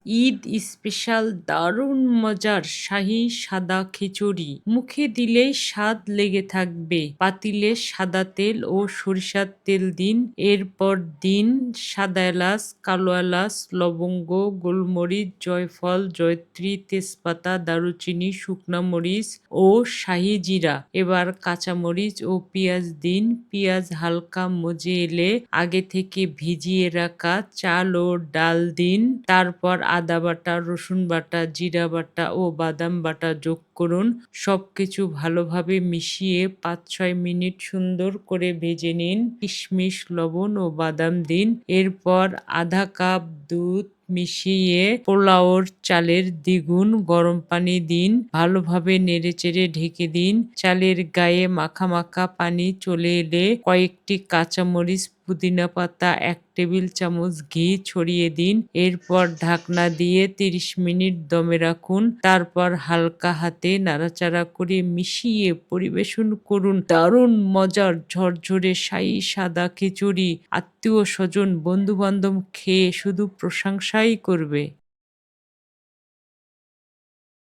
Eid special দারুণ মজার শাহী সাদা খিচুড়ি। মুখে দিলেই স্বাদ লেগে থাকবে। পাতিলে সাদা তেল ও সরিষার তেল দিন। এরপর দিন সাদা এলাচ, কালো এলাচ, লবঙ্গ, গোলমরিচ, জয়ফল, জয়ত্রী, তেজপাতা, দারুচিনি, শুকনা মরিচ ও শাহী জিরা। এবার কাঁচামরিচ ও পেঁয়াজ দিন। পেঁয়াজ হালকা মজে এলে আগে থেকে ভিজিয়ে রাখা চাল ও ডাল দিন। তারপর আদা বাটা, রসুন বাটা, জিরা বাটা ও বাদাম বাটা যোগ করুন। সবকিছু ভালোভাবে মিশিয়ে ৫-৬ মিনিট সুন্দর করে ভেজে নিন। কিশমিশ, লবণ ও বাদাম দিন। এরপর আধা কাপ দুধ মিশিয়ে পোলাওর চালের দ্বিগুণ গরম পানি দিন। ভালোভাবে নেড়েচেড়ে ঢেকে দিন। চালের গায়ে মাখা মাখা পানি চলে এলে কয়েকটি কাঁচামরিচ, পুদিনা পাতা, ১ টেবিল চামচ ঘি ছড়িয়ে দিন। এরপর ঢাকনা দিয়ে ৩০ মিনিট দমে রাখুন। তারপর হালকা হাতে নাড়াচাড়া করে মিশিয়ে পরিবেশন করুন। দারুণ মজার ঝরঝরে শাহী সাদা খিচুড়ি। আত্মীয় স্বজন বন্ধু বান্ধব খেয়ে শুধু প্রশংসাই করবে।